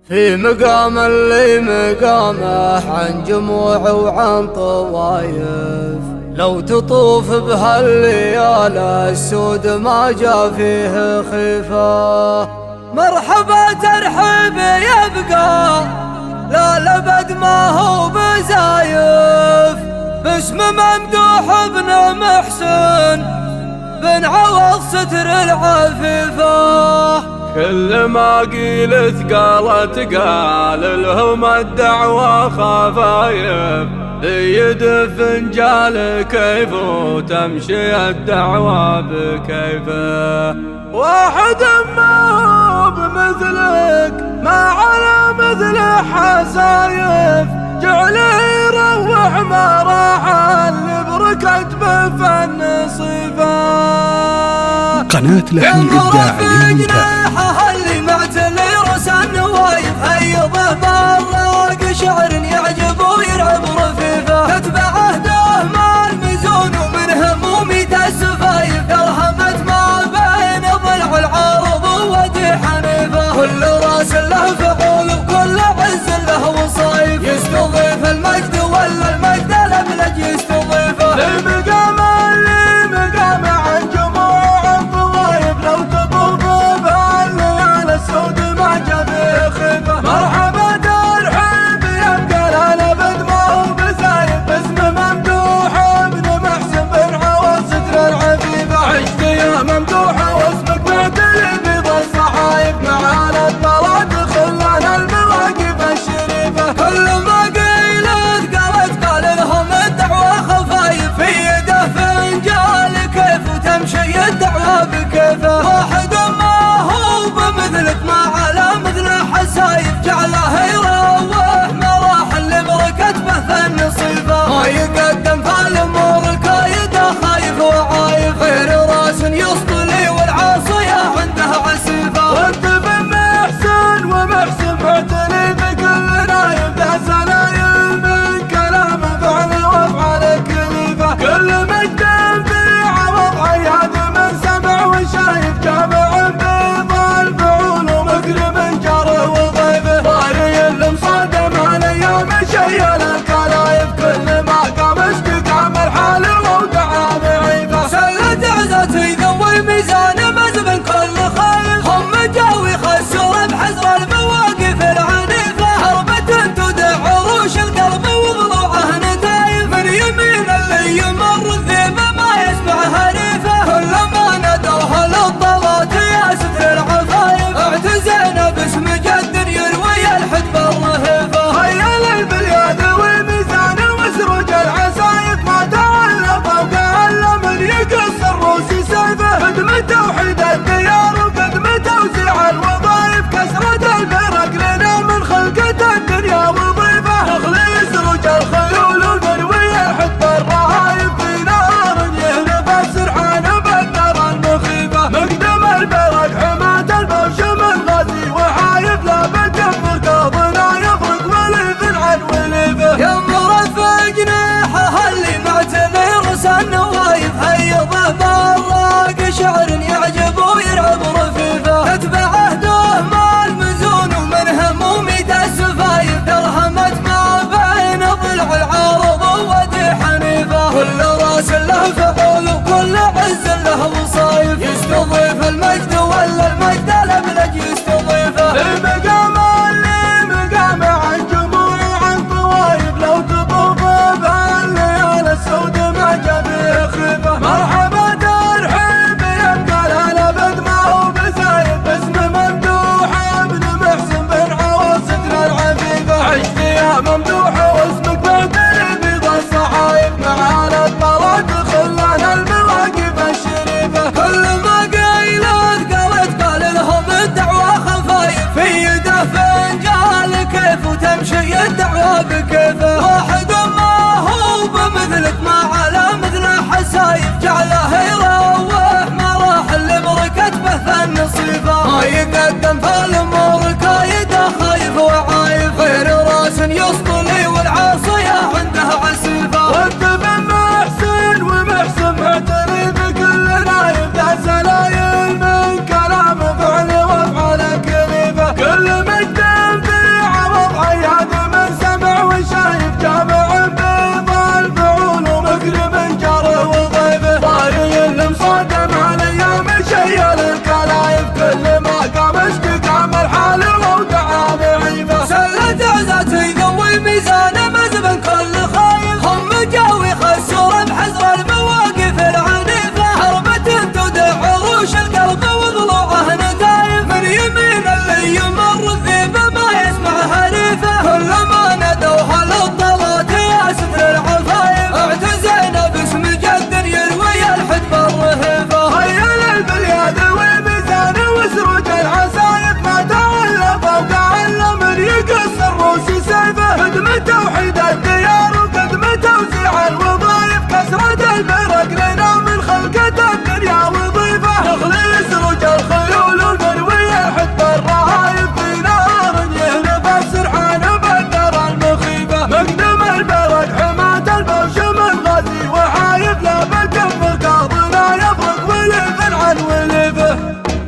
في مقام اللي مقامه عن جموع وعن طوايف، لو تطوف بهالليالي السود ما جا فيه خيفة. مرحبا ترحيب يبقى لا لبد ما هو بزايف، باسم ممدوح بن محسن بن عوض ستر العفيفة. كل ما قيلت قالت قال لهم الدعوة خفايف، بيد فنجال كيف وتمشي الدعوة بكيفه. واحد ما هو بمثلك ما على مثل حسايف، جعله يروح ما راح اللي بركت بفن صفه. قناة لحن الإبداع للممتع اللي معتلي رأس النوايف، هيضه براق شعر يعجب ويرعب رفيفه. تتبعه دهما المزون ومن همومي السفايف، درهمت ما بين ضلع العارض وودي حنيفه. كل راس له فعول وكل عز له وصايف، يستضيف المجد ولا المجد الابلج يستضيفه. لمقام اللي مقام عن جموع الطوايف، لو تطوف بهالليالي السود ما جا فيه خيفه. مرحبا ترحيب يبقى لا لبد ما هو بزايف، باسم ممدوح بن محسن بن عوض ستر العفيفه. عشت يا ممدوح واسمك معتلي بيض الصحايف، معانا الطلعت خلانا المواقف الشريفه. كل ما قيلت قالت قال لهم الدعوة خفايف، في يده فنجال كيف وتمشي الدعوة بكيفه. واحد ما هو بمثلك ما على مثل حسايف، جعله يروح مراحل لبركة بث النصيفة. ما يقدم فالامور الكايدة خايف وعايف، غير راس يسطلي والعاصية عنده عسيفة. وانت بن محسن ومحسن معتني بكل نايف، ذا سلايل من كلام فعل وافعال كليفه. كل مجد في عوض عياد من سمع وشايف، جامع بيض الفعول ومكرم جاره وضيفه. طاري المصادم عن ايام شيل الكلايف، كل ما قام استقام الحال ودعا بعيفه. سلت عزتي ذوي ميزان مزبن كل خايف، هم جاوي خسر بحزر المواقف العنيفة. هربة تدع عروش القلب وضلوعه نتايف، من يمين اللي يمر الذيب ما يسمع هريفة. كلما ندوها للطلات يا ستر العفايف، اعتزينا باسم جد يروي الحد بالرهيفة. خيال البلياد والميزان وسروج العسايف، ما تعلق فوقها الا من يقص الروس سيفه. خدمة توحيد الديار وخدمة توزيع الوظائف، كسرة البرق لنا من خلقة الدنيا وضيفه. نخلي سروج الخيول ونروي الحد بالرهايف، في نار يهرب السرحان بالنار المخيفة. مقدم البرق حماة البوش من غازي وحايف، لا بالدم ركاضنا يفرق وليف عن وليفه. يمر في جناحه اللي معتلي رأس النوايف، هيضه براق شعر يعجب ويرعب رفيفه. تتبعه دهما المزون ومن همومي السفايف، درهمت ما بين ضلع العارض وودي حنيفه. كل راس له فعول وكل عز له وصايف، يستضيف المجد ولا المجد الابلج يستضيفه. المقام اللي مقام عن جموع عن طوايف، لو تطوف بهالليالي السود ما جا فيه خيفه. مرحبا ترحيب يبقى لا لبد ما هو بزايف، باسم ممدوح بن محسن بن عوض ستر العفيفه. عشت يا ممدوح واسمك معتلي بيض الصحايف، معانا الطلعت خلانا المواقف الشريفه. كل ما قيلت قال لهم الدعوة خفايف، في يده فنجال كيف وتمشي الدعوة بكيفه. واحد ما هو بمثلك ما على مثل حسايف، جعله يروح مراحل لبركة بث النصيفة. ما يقدم فالامور الكايدة خايف وعايف، غير راس يسطلي والعاصية عنده عسيفة. وانت بن محسن ومحسن معتني بكل نايف، ذا سلايل من كلام فعل وافعال كليفه. كل مجد في خدمته